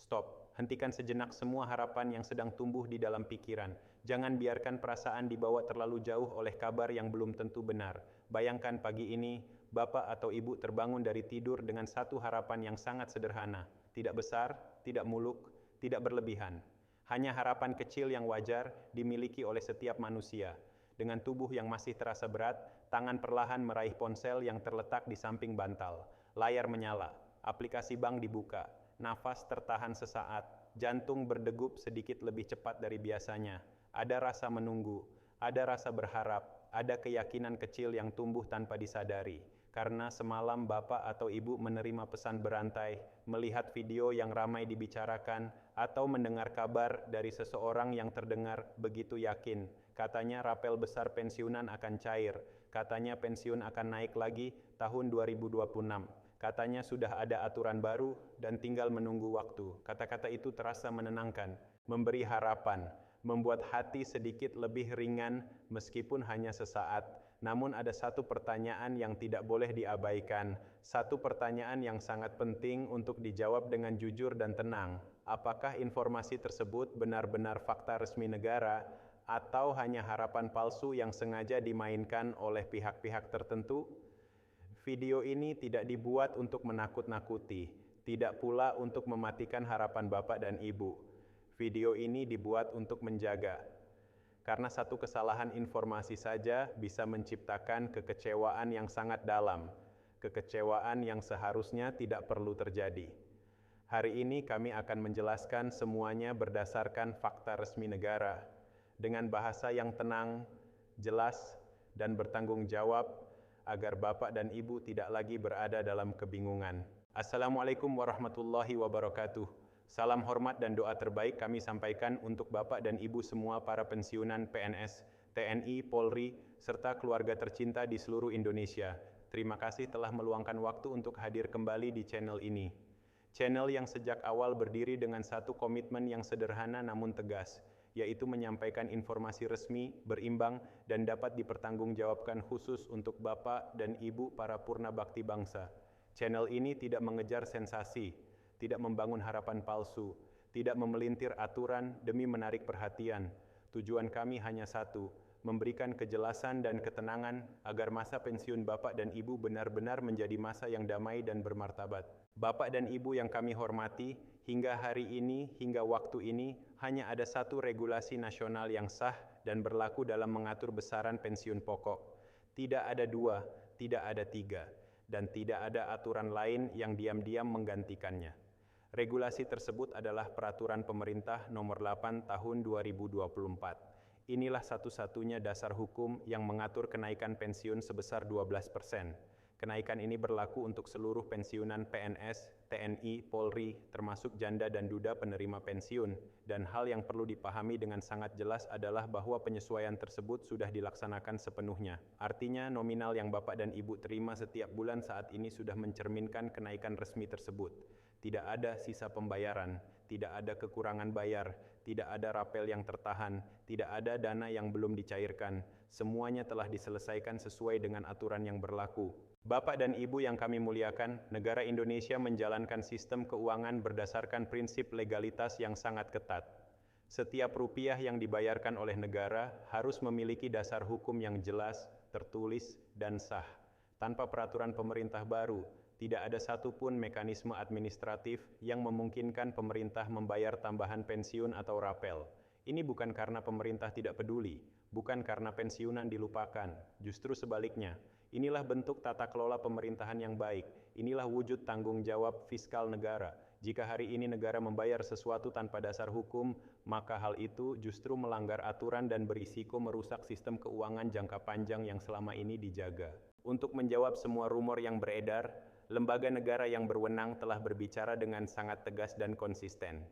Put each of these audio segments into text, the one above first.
Stop, hentikan sejenak semua harapan yang sedang tumbuh di dalam pikiran. Jangan biarkan perasaan dibawa terlalu jauh oleh kabar yang belum tentu benar. Bayangkan pagi ini, bapak atau ibu terbangun dari tidur dengan satu harapan yang sangat sederhana. Tidak besar, tidak muluk, tidak berlebihan. Hanya harapan kecil yang wajar dimiliki oleh setiap manusia. Dengan tubuh yang masih terasa berat, tangan perlahan meraih ponsel yang terletak di samping bantal. Layar menyala, aplikasi bank dibuka. Nafas tertahan sesaat, jantung berdegup sedikit lebih cepat dari biasanya. Ada rasa menunggu, ada rasa berharap, ada keyakinan kecil yang tumbuh tanpa disadari. Karena semalam bapak atau ibu menerima pesan berantai, melihat video yang ramai dibicarakan, atau mendengar kabar dari seseorang yang terdengar begitu yakin. Katanya rapel besar pensiunan akan cair, katanya pensiun akan naik lagi tahun 2026. Katanya sudah ada aturan baru dan tinggal menunggu waktu. Kata-kata itu terasa menenangkan, memberi harapan, membuat hati sedikit lebih ringan meskipun hanya sesaat. Namun ada satu pertanyaan yang tidak boleh diabaikan, satu pertanyaan yang sangat penting untuk dijawab dengan jujur dan tenang. Apakah informasi tersebut benar-benar fakta resmi negara atau hanya harapan palsu yang sengaja dimainkan oleh pihak-pihak tertentu? Video ini tidak dibuat untuk menakut-nakuti, tidak pula untuk mematikan harapan bapak dan ibu. Video ini dibuat untuk menjaga. Karena satu kesalahan informasi saja bisa menciptakan kekecewaan yang sangat dalam, kekecewaan yang seharusnya tidak perlu terjadi. Hari ini kami akan menjelaskan semuanya berdasarkan fakta resmi negara, dengan bahasa yang tenang, jelas, dan bertanggung jawab, agar bapak dan ibu tidak lagi berada dalam kebingungan. Assalamualaikum warahmatullahi wabarakatuh. Salam hormat dan doa terbaik kami sampaikan untuk bapak dan ibu semua para pensiunan PNS, TNI, Polri, serta keluarga tercinta di seluruh Indonesia. Terima kasih telah meluangkan waktu untuk hadir kembali di channel ini. Channel yang sejak awal berdiri dengan satu komitmen yang sederhana namun tegas, yaitu menyampaikan informasi resmi, berimbang, dan dapat dipertanggungjawabkan khusus untuk Bapak dan Ibu para purna bakti bangsa. Channel ini tidak mengejar sensasi, tidak membangun harapan palsu, tidak memelintir aturan demi menarik perhatian. Tujuan kami hanya satu, memberikan kejelasan dan ketenangan agar masa pensiun Bapak dan Ibu benar-benar menjadi masa yang damai dan bermartabat. Bapak dan Ibu yang kami hormati, hingga hari ini, hingga waktu ini, hanya ada satu regulasi nasional yang sah dan berlaku dalam mengatur besaran pensiun pokok. Tidak ada dua, tidak ada tiga, dan tidak ada aturan lain yang diam-diam menggantikannya. Regulasi tersebut adalah Peraturan Pemerintah Nomor 8 Tahun 2024. Inilah satu-satunya dasar hukum yang mengatur kenaikan pensiun sebesar 12%. Kenaikan ini berlaku untuk seluruh pensiunan PNS, TNI, Polri, termasuk janda dan duda penerima pensiun. Dan hal yang perlu dipahami dengan sangat jelas adalah bahwa penyesuaian tersebut sudah dilaksanakan sepenuhnya. Artinya nominal yang Bapak dan Ibu terima setiap bulan saat ini sudah mencerminkan kenaikan resmi tersebut. Tidak ada sisa pembayaran, tidak ada kekurangan bayar, tidak ada rapel yang tertahan, tidak ada dana yang belum dicairkan. Semuanya telah diselesaikan sesuai dengan aturan yang berlaku. Bapak dan Ibu yang kami muliakan, negara Indonesia menjalankan sistem keuangan berdasarkan prinsip legalitas yang sangat ketat. Setiap rupiah yang dibayarkan oleh negara harus memiliki dasar hukum yang jelas, tertulis, dan sah. Tanpa peraturan pemerintah baru, tidak ada satupun mekanisme administratif yang memungkinkan pemerintah membayar tambahan pensiun atau rapel. Ini bukan karena pemerintah tidak peduli, bukan karena pensiunan dilupakan, justru sebaliknya. Inilah bentuk tata kelola pemerintahan yang baik, inilah wujud tanggung jawab fiskal negara. Jika hari ini negara membayar sesuatu tanpa dasar hukum, maka hal itu justru melanggar aturan dan berisiko merusak sistem keuangan jangka panjang yang selama ini dijaga. Untuk menjawab semua rumor yang beredar, lembaga negara yang berwenang telah berbicara dengan sangat tegas dan konsisten.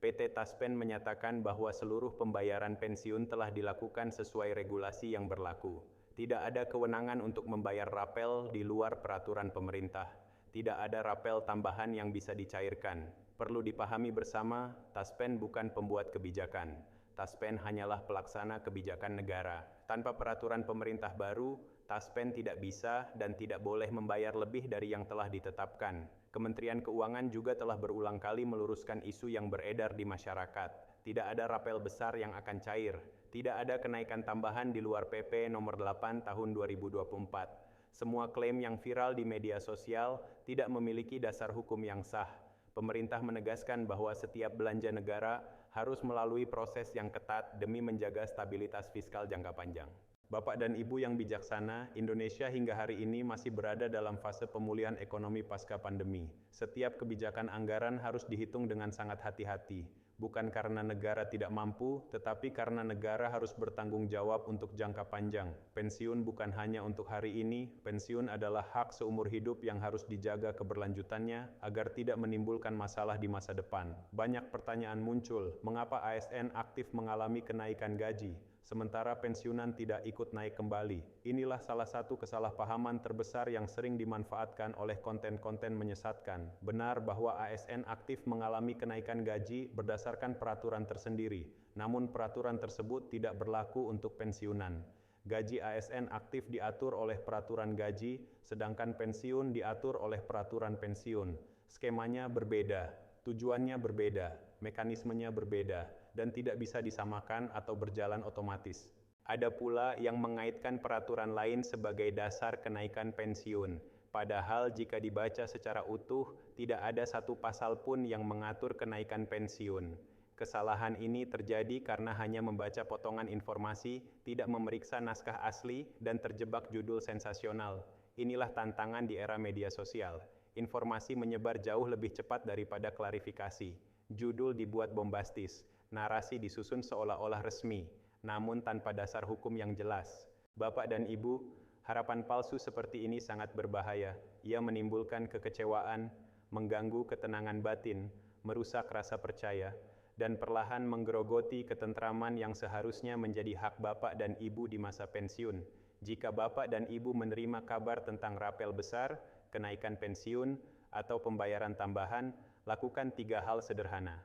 PT Taspen menyatakan bahwa seluruh pembayaran pensiun telah dilakukan sesuai regulasi yang berlaku. Tidak ada kewenangan untuk membayar rapel di luar peraturan pemerintah. Tidak ada rapel tambahan yang bisa dicairkan. Perlu dipahami bersama, Taspen bukan pembuat kebijakan. Taspen hanyalah pelaksana kebijakan negara. Tanpa peraturan pemerintah baru, Taspen tidak bisa dan tidak boleh membayar lebih dari yang telah ditetapkan. Kementerian Keuangan juga telah berulang kali meluruskan isu yang beredar di masyarakat. Tidak ada rapel besar yang akan cair. Tidak ada kenaikan tambahan di luar PP nomor 8 tahun 2024. Semua klaim yang viral di media sosial tidak memiliki dasar hukum yang sah. Pemerintah menegaskan bahwa setiap belanja negara harus melalui proses yang ketat demi menjaga stabilitas fiskal jangka panjang. Bapak dan Ibu yang bijaksana, Indonesia hingga hari ini masih berada dalam fase pemulihan ekonomi pasca pandemi. Setiap kebijakan anggaran harus dihitung dengan sangat hati-hati, bukan karena negara tidak mampu, tetapi karena negara harus bertanggung jawab untuk jangka panjang. Pensiun bukan hanya untuk hari ini, pensiun adalah hak seumur hidup yang harus dijaga keberlanjutannya agar tidak menimbulkan masalah di masa depan. Banyak pertanyaan muncul, mengapa ASN aktif mengalami kenaikan gaji, sementara pensiunan tidak ikut naik kembali. Inilah salah satu kesalahpahaman terbesar yang sering dimanfaatkan oleh konten-konten menyesatkan. Benar bahwa ASN aktif mengalami kenaikan gaji berdasarkan peraturan tersendiri, namun peraturan tersebut tidak berlaku untuk pensiunan. Gaji ASN aktif diatur oleh peraturan gaji, sedangkan pensiun diatur oleh peraturan pensiun. Skemanya berbeda, tujuannya berbeda, mekanismenya berbeda, dan tidak bisa disamakan atau berjalan otomatis. Ada pula yang mengaitkan peraturan lain sebagai dasar kenaikan pensiun. Padahal jika dibaca secara utuh, tidak ada satu pasal pun yang mengatur kenaikan pensiun. Kesalahan ini terjadi karena hanya membaca potongan informasi, tidak memeriksa naskah asli, dan terjebak judul sensasional. Inilah tantangan di era media sosial. Informasi menyebar jauh lebih cepat daripada klarifikasi. Judul dibuat bombastis, narasi disusun seolah-olah resmi, namun tanpa dasar hukum yang jelas. Bapak dan Ibu, harapan palsu seperti ini sangat berbahaya. Ia menimbulkan kekecewaan, mengganggu ketenangan batin, merusak rasa percaya, dan perlahan menggerogoti ketentraman yang seharusnya menjadi hak Bapak dan Ibu di masa pensiun. Jika Bapak dan Ibu menerima kabar tentang rapel besar, kenaikan pensiun, atau pembayaran tambahan, lakukan 3 hal sederhana.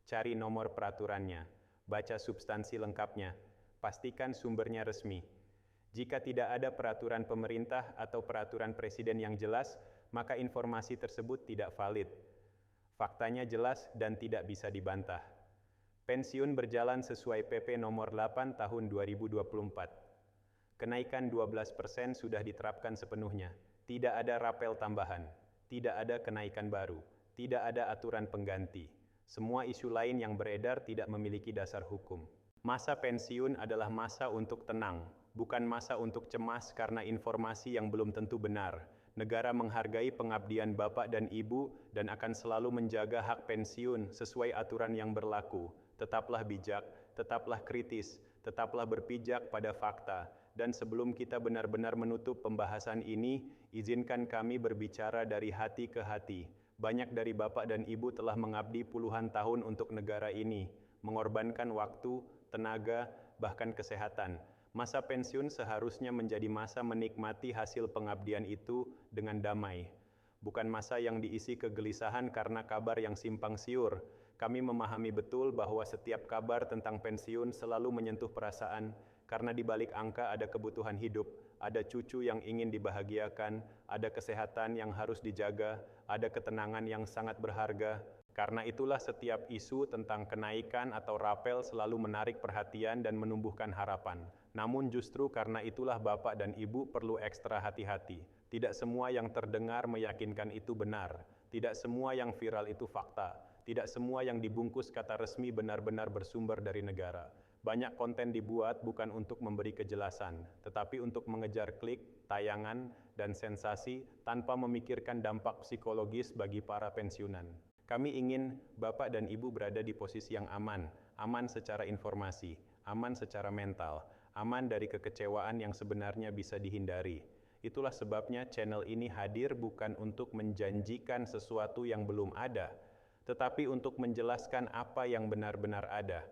Cari nomor peraturannya, baca substansi lengkapnya, pastikan sumbernya resmi. Jika tidak ada peraturan pemerintah atau peraturan presiden yang jelas, maka informasi tersebut tidak valid. Faktanya jelas dan tidak bisa dibantah. Pensiun berjalan sesuai PP nomor 8 tahun 2024. Kenaikan 12% sudah diterapkan sepenuhnya. Tidak ada rapel tambahan, tidak ada kenaikan baru, tidak ada aturan pengganti. Semua isu lain yang beredar tidak memiliki dasar hukum. Masa pensiun adalah masa untuk tenang, bukan masa untuk cemas karena informasi yang belum tentu benar. Negara menghargai pengabdian Bapak dan Ibu dan akan selalu menjaga hak pensiun sesuai aturan yang berlaku. Tetaplah bijak, tetaplah kritis, tetaplah berpijak pada fakta. Dan sebelum kita benar-benar menutup pembahasan ini, izinkan kami berbicara dari hati ke hati. Banyak dari Bapak dan Ibu telah mengabdi puluhan tahun untuk negara ini, mengorbankan waktu, tenaga, bahkan kesehatan. Masa pensiun seharusnya menjadi masa menikmati hasil pengabdian itu dengan damai. Bukan masa yang diisi kegelisahan karena kabar yang simpang siur. Kami memahami betul bahwa setiap kabar tentang pensiun selalu menyentuh perasaan, karena di balik angka ada kebutuhan hidup, ada cucu yang ingin dibahagiakan, ada kesehatan yang harus dijaga, ada ketenangan yang sangat berharga. Karena itulah setiap isu tentang kenaikan atau rapel selalu menarik perhatian dan menumbuhkan harapan. Namun justru karena itulah Bapak dan Ibu perlu ekstra hati-hati. Tidak semua yang terdengar meyakinkan itu benar. Tidak semua yang viral itu fakta. Tidak semua yang dibungkus kata resmi benar-benar bersumber dari negara. Banyak konten dibuat bukan untuk memberi kejelasan, tetapi untuk mengejar klik, tayangan, dan sensasi tanpa memikirkan dampak psikologis bagi para pensiunan. Kami ingin Bapak dan Ibu berada di posisi yang aman, aman secara informasi, aman secara mental, aman dari kekecewaan yang sebenarnya bisa dihindari. Itulah sebabnya channel ini hadir bukan untuk menjanjikan sesuatu yang belum ada, tetapi untuk menjelaskan apa yang benar-benar ada.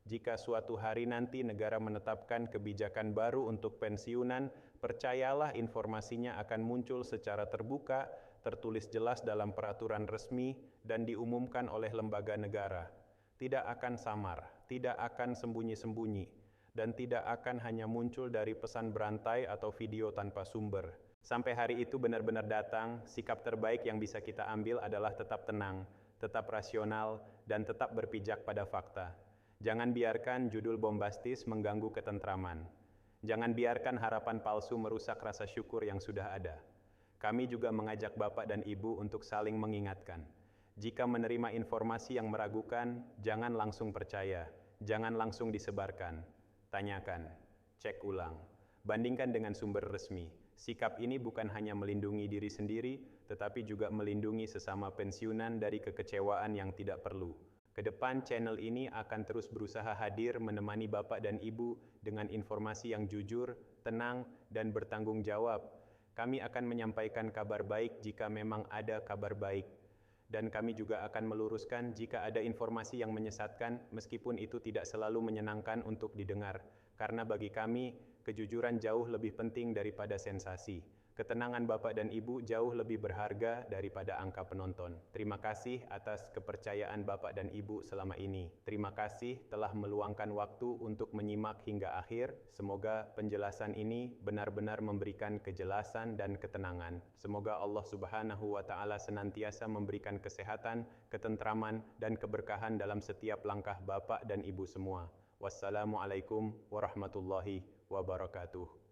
Jika suatu hari nanti negara menetapkan kebijakan baru untuk pensiunan, percayalah informasinya akan muncul secara terbuka, tertulis jelas dalam peraturan resmi, dan diumumkan oleh lembaga negara. Tidak akan samar, tidak akan sembunyi-sembunyi, dan tidak akan hanya muncul dari pesan berantai atau video tanpa sumber. Sampai hari itu benar-benar datang, sikap terbaik yang bisa kita ambil adalah tetap tenang, tetap rasional, dan tetap berpijak pada fakta. Jangan biarkan judul bombastis mengganggu ketentraman. Jangan biarkan harapan palsu merusak rasa syukur yang sudah ada. Kami juga mengajak Bapak dan Ibu untuk saling mengingatkan. Jika menerima informasi yang meragukan, jangan langsung percaya, jangan langsung disebarkan. Tanyakan, cek ulang, bandingkan dengan sumber resmi. Sikap ini bukan hanya melindungi diri sendiri, tetapi juga melindungi sesama pensiunan dari kekecewaan yang tidak perlu. Kedepan channel ini akan terus berusaha hadir menemani Bapak dan Ibu dengan informasi yang jujur, tenang, dan bertanggung jawab. Kami akan menyampaikan kabar baik jika memang ada kabar baik. Dan kami juga akan meluruskan jika ada informasi yang menyesatkan, meskipun itu tidak selalu menyenangkan untuk didengar. Karena bagi kami, kejujuran jauh lebih penting daripada sensasi. Ketenangan Bapak dan Ibu jauh lebih berharga daripada angka penonton. Terima kasih atas kepercayaan Bapak dan Ibu selama ini. Terima kasih telah meluangkan waktu untuk menyimak hingga akhir. Semoga penjelasan ini benar-benar memberikan kejelasan dan ketenangan. Semoga Allah Subhanahu wa Ta'ala senantiasa memberikan kesehatan, ketentraman, dan keberkahan dalam setiap langkah Bapak dan Ibu semua. Wassalamualaikum warahmatullahi wabarakatuh.